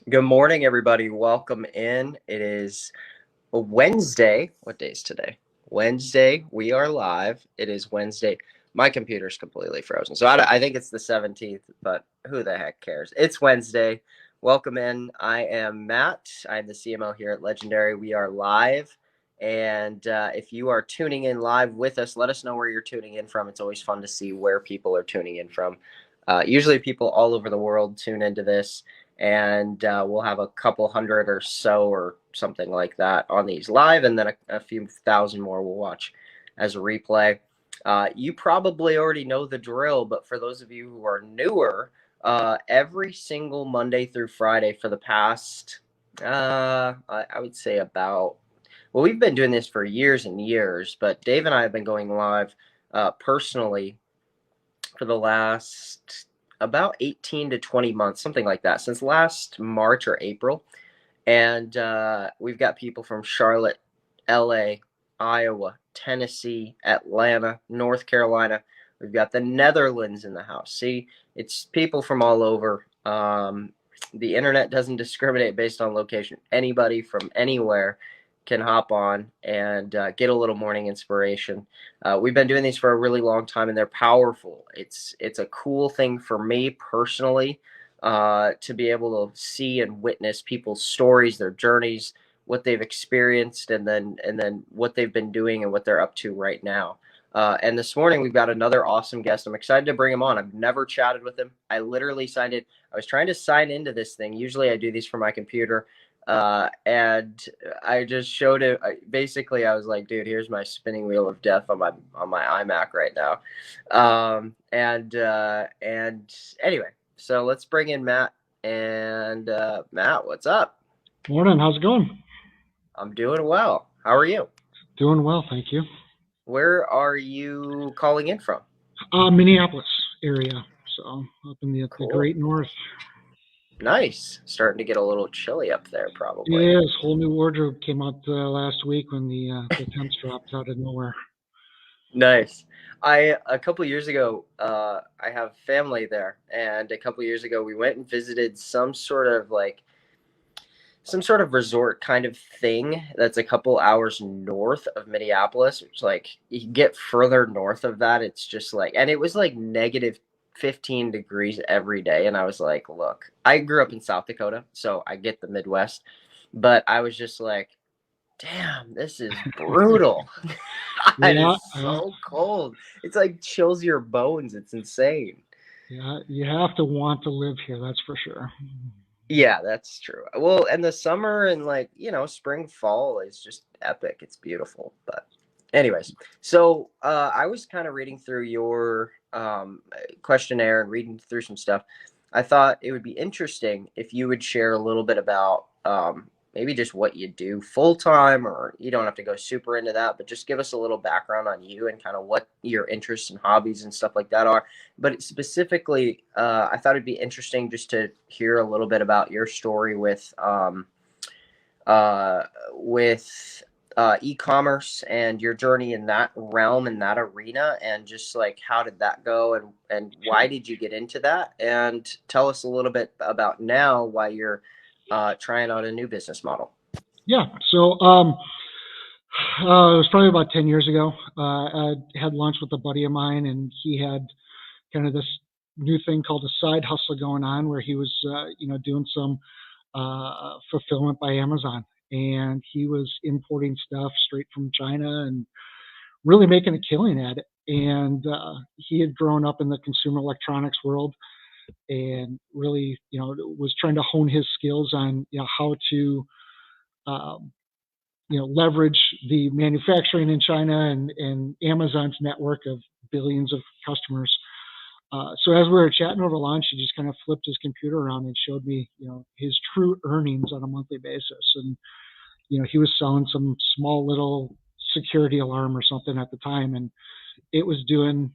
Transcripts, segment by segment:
Good morning, everybody. Welcome in. It is a Wednesday. What day is today? Wednesday. We are live. It is Wednesday. My computer's completely frozen. So I think it's the 17th, but who the heck cares? It's Wednesday. Welcome in. I am Matt. I'm the CMO here at Legendary. We are live. And if you are tuning in live with us, let us know where you're tuning in from. It's always fun to see where people are tuning in from. Usually people all over the world tune into this. And we'll have a couple hundred or so or something like that on these live, and then a few thousand more we'll watch as a replay. You probably already know the drill, but for those of you who are newer, every single Monday through Friday for the past, I would say we've been doing this for years and years, but Dave and I have been going live personally for the last about 18 to 20 months, something like that, since last March or April. And we've got people from Charlotte, LA, Iowa, Tennessee, Atlanta, North Carolina. We've got the Netherlands in the house. See, it's people from all over. The internet doesn't discriminate based on location. Anybody from anywhere can hop on and get a little morning inspiration. We've been doing these for a really long time, and they're powerful. It's a cool thing for me personally to be able to see and witness people's stories, their journeys, what they've experienced, and then what they've been doing and what they're up to right now. And this morning we've got another awesome guest. I'm excited to bring him on. I've never chatted with him. I literally signed in. I was trying to sign into this thing. Usually I do these from my computer. And I just showed it. Basically, I was like, dude, here's my spinning wheel of death on my iMac right now. And anyway, so let's bring in Matt. And Matt, what's up? Morning. How's it going? I'm doing well. How are you? Doing well, thank you. Where are you calling in from? Minneapolis area, so up in the great north. Nice. Starting to get a little chilly up there, probably. Yes, whole new wardrobe came out last week when the temps dropped out of nowhere. Nice. A couple years ago, I have family there, and a couple years ago we went and visited some sort of resort kind of thing that's a couple hours north of Minneapolis. It's like you get further north of that, it's just like, and it was like negative 15 degrees every day. And I was like, look, I grew up in South Dakota, so I get the Midwest, but I was just like, damn, this is brutal. It's so cold. It's like chills your bones. It's insane. Yeah, you have to want to live here, that's for sure. Yeah, that's true. Well, and the summer and spring, fall is just epic. It's beautiful. But anyways, so I was kind of reading through your questionnaire and reading through some stuff. I thought it would be interesting if you would share a little bit about maybe just what you do full time, or you don't have to go super into that, but just give us a little background on you and kind of what your interests and hobbies and stuff like that are. But specifically, I thought it'd be interesting just to hear a little bit about your story with e-commerce and your journey in that realm, in that arena, and just like how did that go, and why did you get into that, and tell us a little bit about now why you're trying out a new business model. Yeah, so it was probably about 10 years ago. I had lunch with a buddy of mine, and he had kind of this new thing called a side hustle going on, where he was doing some fulfillment by Amazon, and he was importing stuff straight from China and really making a killing at it. And he had grown up in the consumer electronics world, and really, was trying to hone his skills on, how to, leverage the manufacturing in China and Amazon's network of billions of customers. So as we were chatting over lunch, he just kind of flipped his computer around and showed me, his true earnings on a monthly basis. And, he was selling some small little security alarm or something at the time, and it was doing,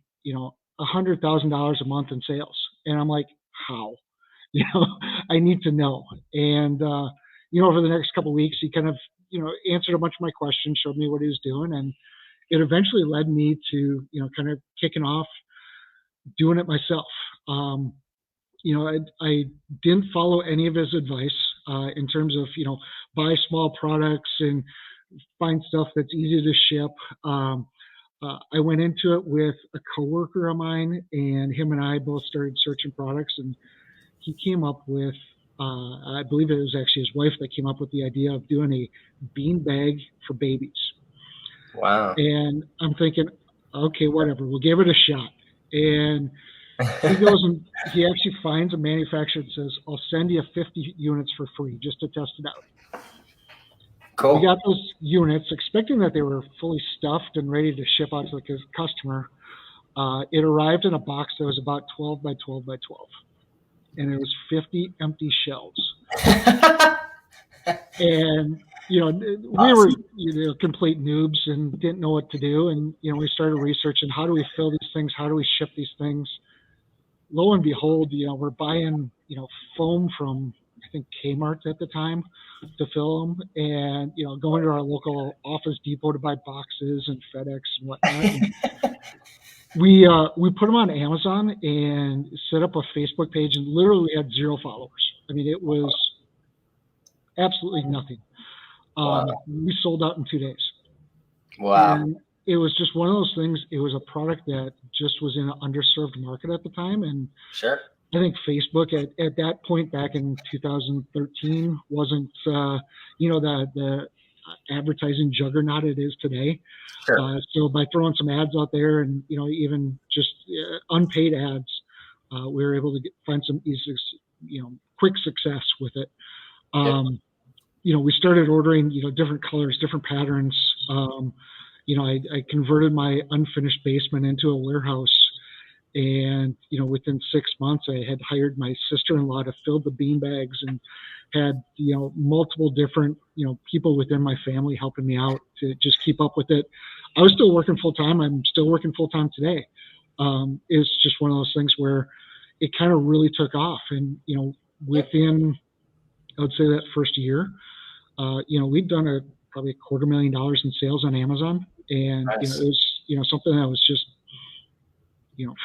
$100,000 a month in sales. And I'm like, how? I need to know. And, over the next couple of weeks, he kind of, answered a bunch of my questions, showed me what he was doing. And it eventually led me to, kind of kicking off doing it myself. I didn't follow any of his advice. in terms of, buy small products and find stuff that's easy to ship. I went into it with a coworker of mine, and him and I both started searching products, and he came up with, I believe it was actually his wife that came up with the idea of doing a bean bag for babies. Wow. And I'm thinking, okay, whatever, we'll give it a shot. And he goes and he actually finds a manufacturer that says, I'll send you 50 units for free just to test it out. Cool. We got those units expecting that they were fully stuffed and ready to ship out to the customer. It arrived in a box that was about 12 by 12 by 12. And it was 50 empty shelves. And, we were, complete noobs and didn't know what to do. And, we started researching, how do we fill these things? How do we ship these things? Lo and behold, we're buying, foam from, I think, Kmart at the time to fill them, and, going to our local Office Depot to buy boxes and FedEx and whatnot. And we put them on Amazon and set up a Facebook page, and literally we had 0 followers. I mean, it was absolutely nothing. Wow. We sold out in 2 days. Wow. And it was just one of those things. It was a product that just was in an underserved market at the time. And sure. I think Facebook at that point back in 2013 wasn't, the advertising juggernaut it is today. Sure. So by throwing some ads out there and, even just unpaid ads, we were able to find some easy, quick success with it. We started ordering, different colors, different patterns. I converted my unfinished basement into a warehouse. And, within 6 months, I had hired my sister-in-law to fill the bean bags and had, multiple different, people within my family helping me out to just keep up with it. I was still working full-time. I'm still working full-time today. It's just one of those things where it kind of really took off. And, within, I would say that first year, we'd done probably $250,000 in sales on Amazon. And, nice. It was, something that was just,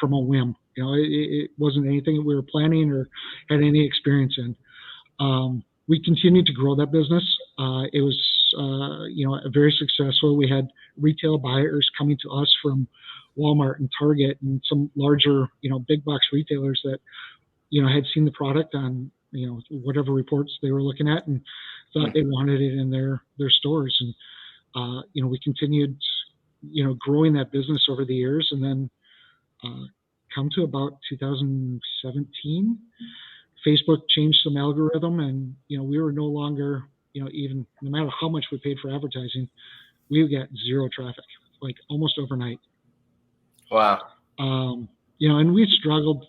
from a whim. It wasn't anything that we were planning or had any experience in. We continued to grow that business. It was, very successful. We had retail buyers coming to us from Walmart and Target and some larger, big box retailers that, had seen the product on, whatever reports they were looking at and thought they wanted it in their stores. And, we continued, growing that business over the years. And then, come to about 2017, Facebook changed some algorithm, and we were no longer, even no matter how much we paid for advertising, we would get 0 traffic, like almost overnight. Wow. And we struggled,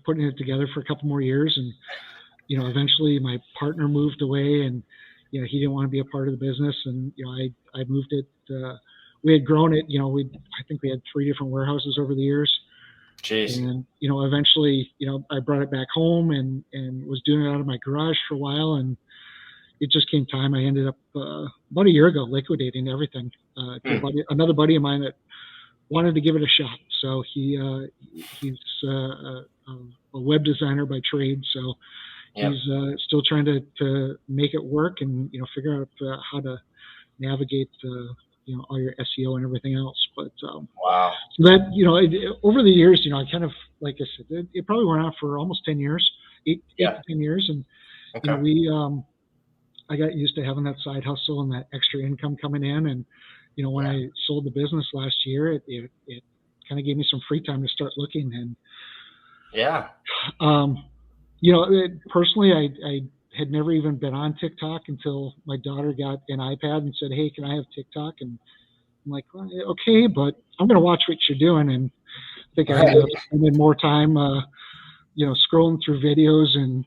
putting it together for a couple more years, and eventually my partner moved away, and he didn't want to be a part of the business, and I moved it. We had grown it. I think we had 3 different warehouses over the years. Jeez. And, eventually, I brought it back home and was doing it out of my garage for a while. And it just came time. I ended up about a year ago liquidating everything. Another buddy of mine that wanted to give it a shot. So he's a web designer by trade. So he's still trying to make it work and, figure out how to navigate all your SEO and everything else. But wow. So that, over the years, I kind of, like I said, it probably went on for almost 10 years, 8 to 10 years. And, I got used to having that side hustle and that extra income coming in. And, when I sold the business last year, it kind of gave me some free time to start looking. And, personally, I had never even been on TikTok until my daughter got an iPad and said, "Hey, can I have TikTok?" And I'm like, well, okay, but I'm going to watch what you're doing. And I think I ended up spending more time, scrolling through videos and,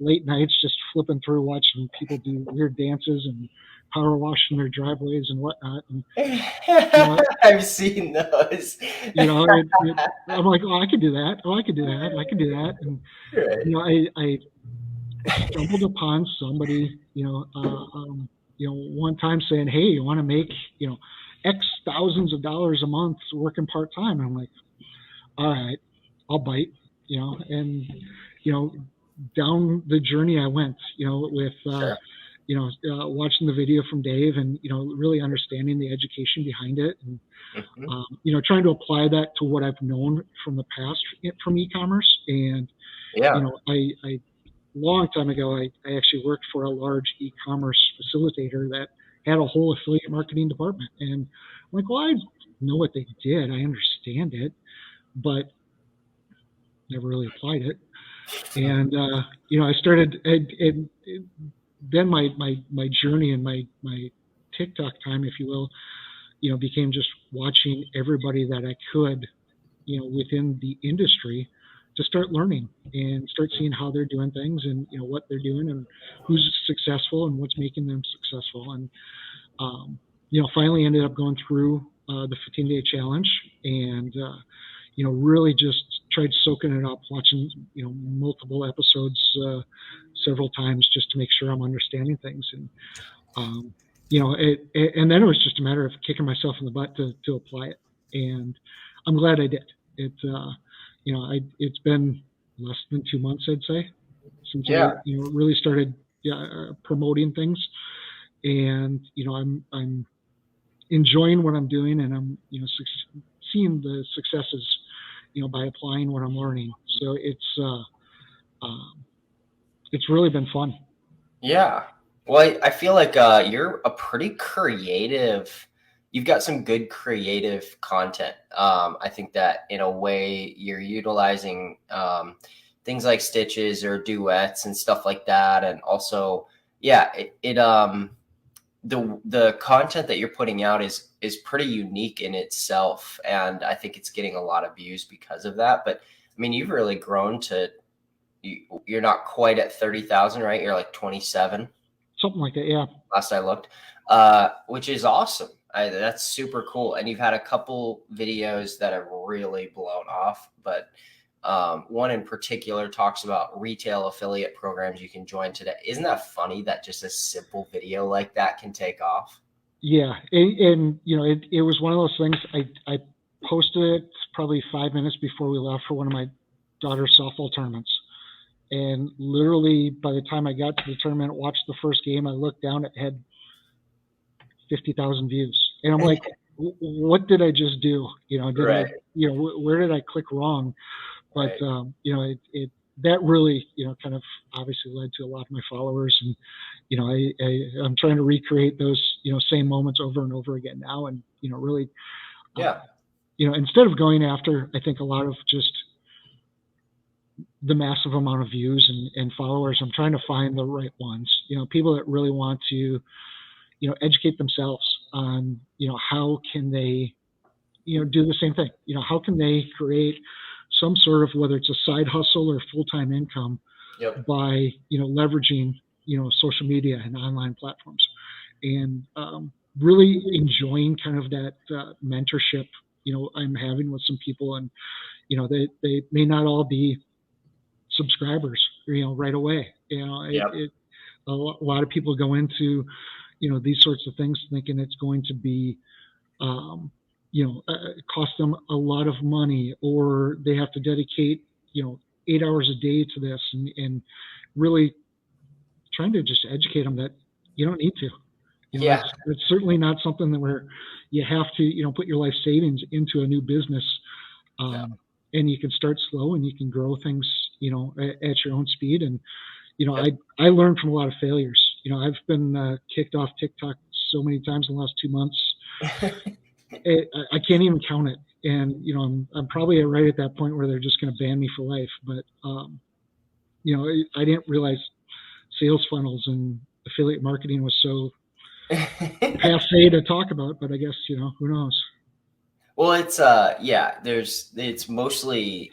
late nights just flipping through, watching people do weird dances and power washing their driveways and whatnot. And, I've seen those. I'm like, oh, I could do that. Oh, I could do that. I could do that. And, I stumbled upon somebody, one time saying, "Hey, you want to make, X thousands of dollars a month working part-time?" I'm like, all right, I'll bite, and, down the journey I went, with, Sure. watching the video from Dave and, really understanding the education behind it and, Hmm. trying to apply that to what I've known from the past from e-commerce. And, Yeah. I long time ago, I actually worked for a large e-commerce facilitator that had a whole affiliate marketing department. And I'm like, well, I know what they did. I understand it, but never really applied it. And, I started, and then my journey and my TikTok time, if you will, became just watching everybody that I could, within the industry to start learning and start seeing how they're doing things and, what they're doing and who's successful and what's making them successful. And, finally ended up going through the 15-day challenge and, really just tried soaking it up, watching, multiple episodes several times just to make sure I'm understanding things. And, and then it was just a matter of kicking myself in the butt to apply it. And I'm glad I did. It's been less than 2 months, I'd say, since I, Yeah. really started promoting things. And, I'm enjoying what I'm doing and I'm, seeing the successes, by applying what I'm learning. So it's really been fun. Yeah. Well, I feel like you're a pretty creative. You've got some good creative content. I think that in a way you're utilizing things like stitches or duets and stuff like that, and also, yeah, the content that you're putting out is pretty unique in itself, and I think it's getting a lot of views because of that. But I mean, you've really grown to you're not quite at 30,000, right? You're like 27. Something like that, yeah. Last I looked, which is awesome. That's super cool. And you've had a couple videos that have really blown off, but one in particular talks about retail affiliate programs you can join today. Isn't that funny that just a simple video like that can take off? Yeah. And it was one of those things I posted it probably 5 minutes before we left for one of my daughter's softball tournaments. And literally by the time I got to the tournament, watched the first game, I looked down, it had 50,000 views. And I'm like, what did I just do? Right. Where did I click wrong? But, Right. that really, kind of obviously led to a lot of my followers. And, I'm trying to recreate those, same moments over and over again now. And, really, Yeah. Instead of going after, I think a lot of just the massive amount of views and followers, I'm trying to find the right ones, people that really want to, educate themselves on, how can they, do the same thing, how can they create some sort of, whether it's a side hustle or full-time income Yep. by, leveraging, social media and online platforms and really enjoying kind of that mentorship, I'm having with some people. And, they may not all be subscribers, right away. Yep. A lot of people go into, these sorts of things thinking it's going to be, cost them a lot of money, or they have to dedicate, 8 hours a day to this, and really trying to just educate them that you don't need to. Yeah. It's certainly not something that where you have to, put your life savings into a new business. No. And you can start slow and you can grow things, at your own speed. And, Yep. I learned from a lot of failures. I've been kicked off TikTok so many times in the last 2 months. I can't even count it. And, I'm probably right at that point where they're just going to ban me for life. But, I didn't realize sales funnels and affiliate marketing was so passe to talk about, but I guess, who knows? Well, it's it's mostly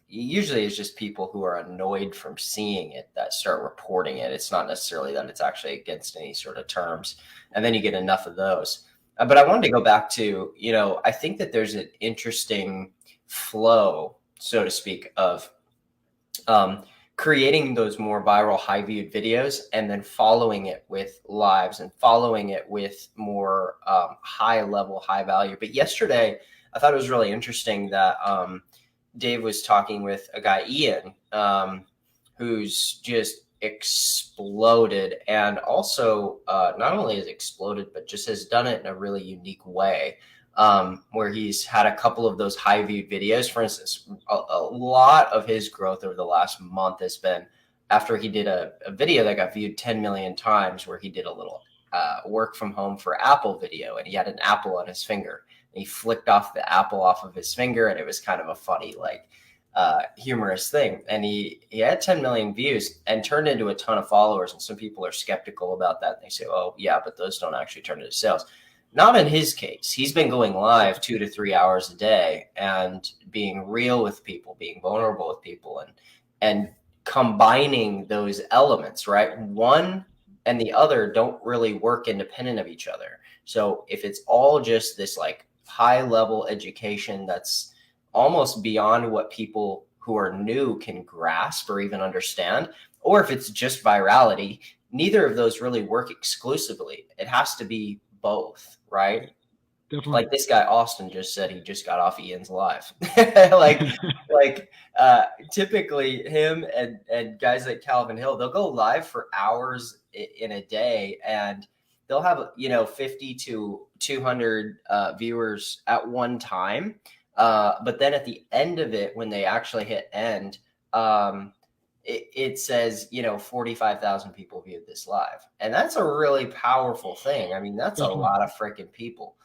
usually it's just people who are annoyed from seeing it that start reporting it. It's not necessarily that it's actually against any sort of terms, and then you get enough of those. But I wanted to go back to, I think that there's an interesting flow, so to speak, of creating those more viral, high viewed videos, and then following it with lives and following it with more high level, high value. But yesterday, I thought it was really interesting that Dave was talking with a guy, Ian, who's just exploded, and also not only has exploded, but just has done it in a really unique way, where he's had a couple of those high viewed videos. For instance, a lot of his growth over the last month has been after he did a video that got viewed 10 million times, where he did a little work from home for Apple video, and he had an apple on his finger. And he flicked off the apple off of his finger, and it was kind of a funny, like, humorous thing. And he had 10 million views and turned into a ton of followers. And some people are skeptical about that. They say, oh, yeah, but those don't actually turn into sales. Not in his case. He's been going live 2 to 3 hours a day and being real with people, being vulnerable with people, and combining those elements, right? One and the other don't really work independent of each other. So if it's all just this like high level education that's almost beyond what people who are new can grasp or even understand, or if it's just virality, neither of those really work exclusively. It has to be both, right? Definitely. Like this guy Austin just said he just got off Ian's live. like typically him and guys like Calvin Hill, they'll go live for hours in a day, and they'll have 50 to 200 viewers at one time. But then at the end of it, when they actually hit end, it says, 45,000 people viewed this live. And that's a really powerful thing. I mean, that's Definitely. a lot of freaking people.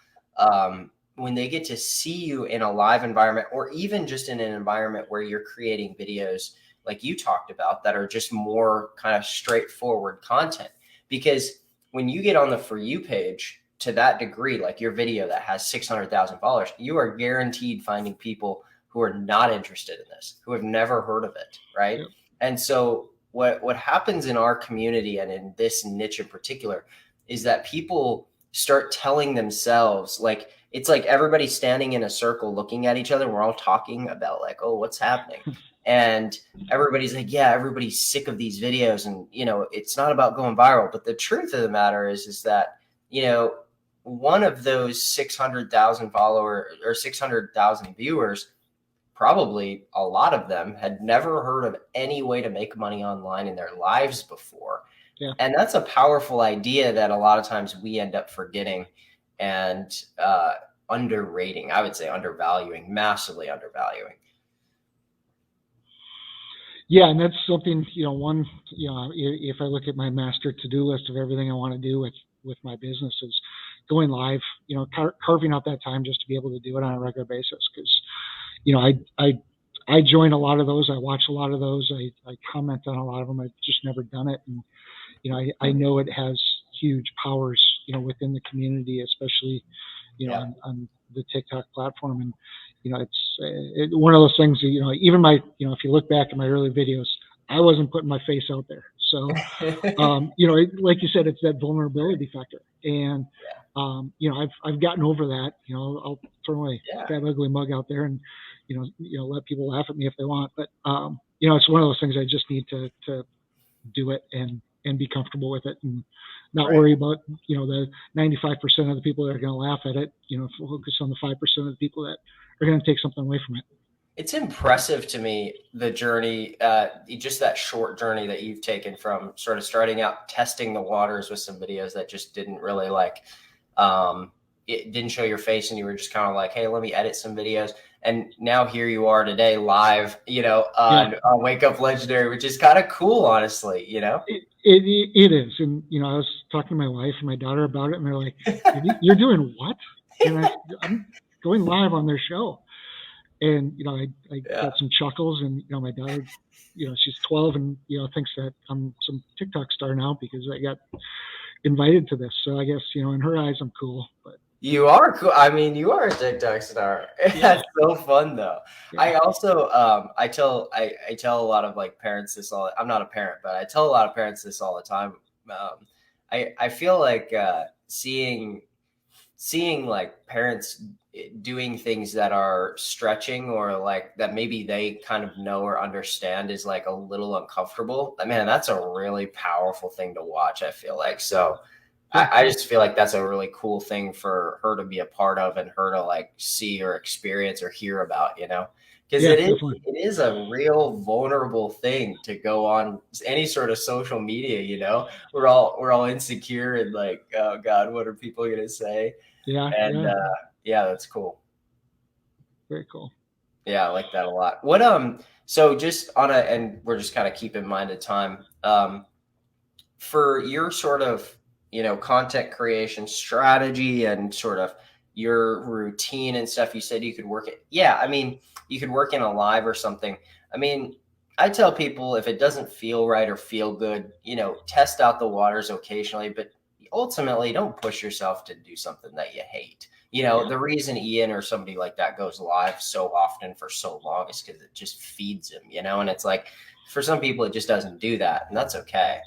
When they get to see you in a live environment, or even just in an environment where you're creating videos like you talked about that are just more kind of straightforward content. Because when you get on the For You page to that degree, like your video that has 600,000 followers, you are guaranteed finding people who are not interested in this, who have never heard of it, right? Yep. And so what happens in our community and in this niche in particular is that people start telling themselves, like, it's like everybody's standing in a circle looking at each other. We're all talking about like, oh, what's happening? And everybody's like, yeah, everybody's sick of these videos. And, it's not about going viral. But the truth of the matter is that, one of those 600,000 followers or 600,000 viewers, probably a lot of them had never heard of any way to make money online in their lives before. Yeah. And that's a powerful idea that a lot of times we end up forgetting and underrating. I would say undervaluing, massively undervaluing. Yeah, and that's something, if I look at my master to-do list of everything I want to do with my business is going live, carving out that time just to be able to do it on a regular basis. Because, I join a lot of those. I watch a lot of those. I comment on a lot of them. I've just never done it. And, I know it has huge powers, within the community, especially, on the TikTok platform. And, it's one of those things that, even my, if you look back at my early videos, I wasn't putting my face out there. So, like you said, it's that vulnerability factor. And, I've gotten over that. I'll throw my fat, ugly mug out there and, let people laugh at me if they want. But, it's one of those things I just need to do it and be comfortable with it and not worry about, the 95% of the people that are going to laugh at it, focus on the 5% of the people that are going to take something away from it. It's impressive to me, the journey, just that short journey that you've taken from sort of starting out, testing the waters with some videos that just didn't really it didn't show your face, and you were just kind of like, hey, let me edit some videos. And now here you are today live, on Wake Up Legendary, which is kind of cool, honestly, It is. And, I was talking to my wife and my daughter about it, and they're like, you're doing what? And I'm going live on their show. And, I got some chuckles, and, my daughter, she's 12 and, thinks that I'm some TikTok star now because I got invited to this. So I guess, in her eyes, I'm cool. But you are cool. I mean, you are a TikTok star. Yeah. That's so fun, though. Yeah. I also, I tell a lot of parents this all. I'm not a parent, but I tell a lot of parents this all the time. I feel like seeing parents doing things that are stretching or that maybe they kind of know or understand is a little uncomfortable. Man, that's a really powerful thing to watch, I feel like. So I just feel like that's a really cool thing for her to be a part of and her to like see or experience or hear about, because Yeah, definitely. it is a real vulnerable thing to go on any sort of social media. We're all insecure and like, oh God, what are people going to say? Yeah, And yeah, yeah, that's cool. very cool. Yeah, I like that a lot. So just and we're just kind of keep in mind the time. For your sort of content creation strategy and sort of your routine and stuff, you said you could work it. Yeah, I mean, you could work in a live or something. I mean, I tell people if it doesn't feel right or feel good, test out the waters occasionally, but ultimately don't push yourself to do something that you hate. Yeah, The reason Ian or somebody like that goes live so often for so long is because it just feeds him, and it's like for some people it just doesn't do that, and that's okay.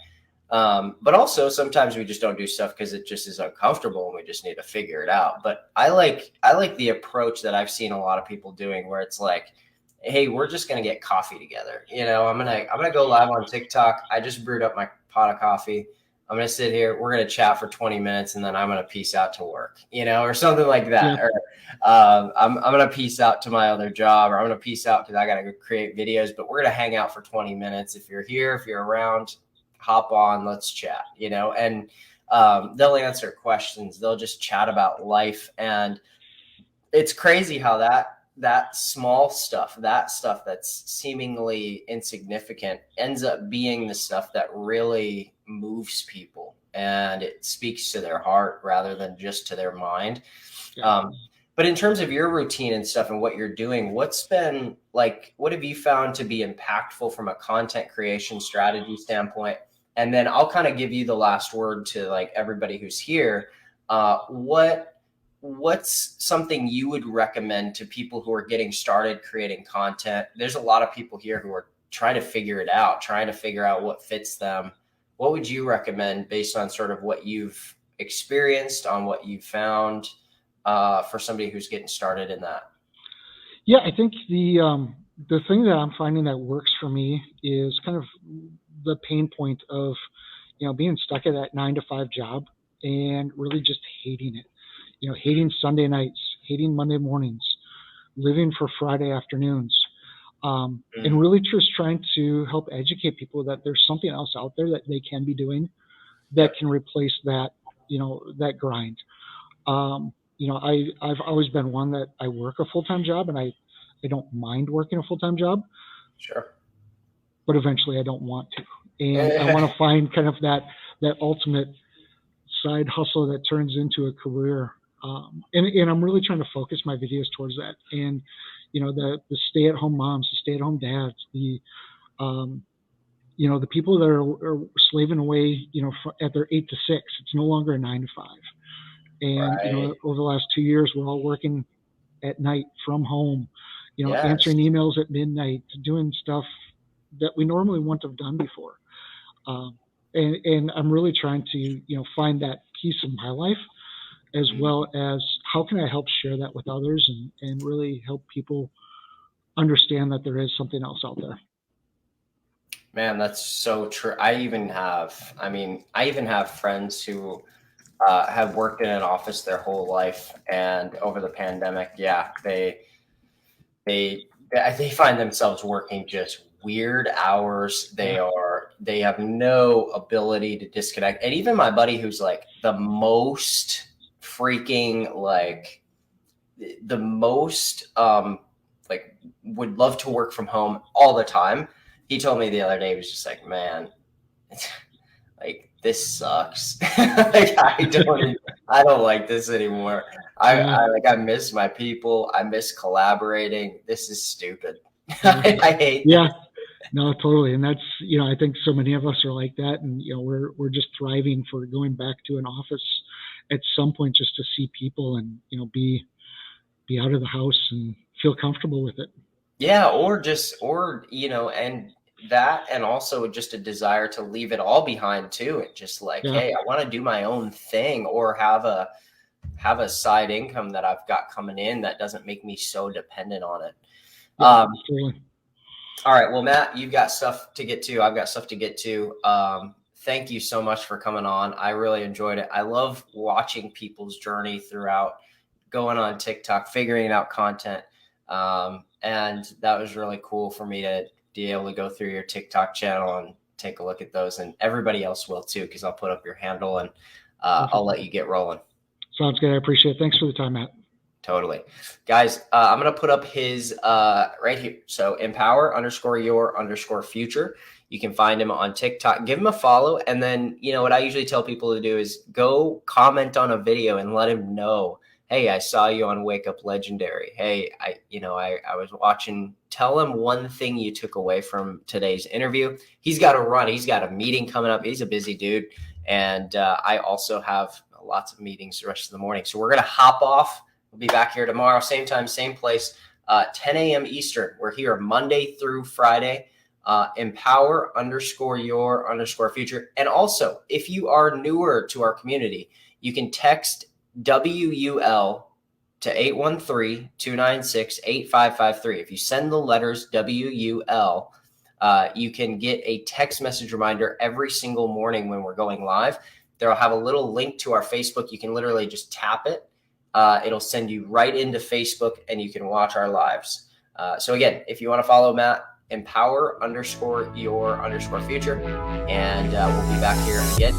But also sometimes we just don't do stuff because it just is uncomfortable and we just need to figure it out. But I like the approach that I've seen a lot of people doing where it's like, hey, we're just gonna get coffee together. I'm gonna go live on TikTok. I just brewed up my pot of coffee. I'm gonna sit here. We're gonna chat for 20 minutes, and then I'm gonna peace out to work, or something like that. yeah, Or I'm gonna peace out to my other job, or I'm gonna peace out because I gotta go create videos. But we're gonna hang out for 20 minutes. If you're here, if you're around, hop on, let's chat. And they'll answer questions. They'll just chat about life, and it's crazy how that small stuff, that stuff that's seemingly insignificant ends up being the stuff that really moves people and it speaks to their heart rather than just to their mind. yeah. But in terms of your routine and stuff and what you're doing, what have you found to be impactful from a content creation strategy standpoint? And then I'll kind of give you the last word to like everybody who's here. What's something you would recommend to people who are getting started creating content? There's a lot of people here who are trying to figure it out, trying to figure out what fits them. What would you recommend based on sort of what you've experienced, on what you've found, for somebody who's getting started in that? Yeah, I think the thing that I'm finding that works for me is kind of the pain point of being stuck at that 9 to 5 job and really just hating it. Hating Sunday nights, hating Monday mornings, living for Friday afternoons, and really just trying to help educate people that there's something else out there that they can be doing that can replace that that grind. I've always been one that I work a full-time job and I don't mind working a full-time job, Sure. but eventually I don't want to. And I want to find kind of that ultimate side hustle that turns into a career. And I'm really trying to focus my videos towards that. And, the stay-at-home moms, the stay-at-home dads, the people that are slaving away, at their 8 to 6, it's no longer a 9 to 5. And, Right. over the last 2 years, we're all working at night from home, Yes. answering emails at midnight, doing stuff that we normally wouldn't have done before. And I'm really trying to, find that piece of my life, as well as how can I help share that with others and really help people understand that there is something else out there. Man, that's so true. I even have friends who have worked in an office their whole life, and over the pandemic, yeah, they find themselves working just weird hours. They have no ability to disconnect. And even my buddy who's like the most freaking like the most like would love to work from home all the time. He told me the other day, he was just like, man, like this sucks. Like I don't like this anymore. I miss my people. I miss collaborating. This is stupid. I hate Yeah. this. No, totally. And that's, I think so many of us are like that. And, we're just thriving for going back to an office at some point just to see people and, be out of the house and feel comfortable with it. Yeah, and that, and also just a desire to leave it all behind too. And just like, Yeah. hey, I want to do my own thing or have a side income that I've got coming in that doesn't make me so dependent on it. Yeah, totally. All right. Well, Matt, you've got stuff to get to. I've got stuff to get to. thank you so much for coming on. I really enjoyed it. I love watching people's journey throughout going on TikTok, figuring out content. And that was really cool for me to be able to go through your TikTok channel and take a look at those. And everybody else will too, because I'll put up your handle and I'll let you get rolling. Sounds good. I appreciate it. Thanks for the time, Matt. Totally. Guys, I'm going to put up his right here. So empower_your_future. You can find him on TikTok. Give him a follow. And then, you know, what I usually tell people to do is go comment on a video and let him know, hey, I saw you on Wake Up Legendary. Hey, I was watching. Tell him one thing you took away from today's interview. He's got to run. He's got a meeting coming up. He's a busy dude. And I also have lots of meetings the rest of the morning. So we're going to hop off. We'll be back here tomorrow, same time, same place, 10 a.m. Eastern. We're here Monday through Friday. Empower_your_future. And also, if you are newer to our community, you can text WUL to 813-296-8553. If you send the letters WUL, you can get a text message reminder every single morning when we're going live. There'll have a little link to our Facebook. You can literally just tap it. It'll send you right into Facebook and you can watch our lives. So again, if you want to follow Matt, empower_your_future, and we'll be back here again.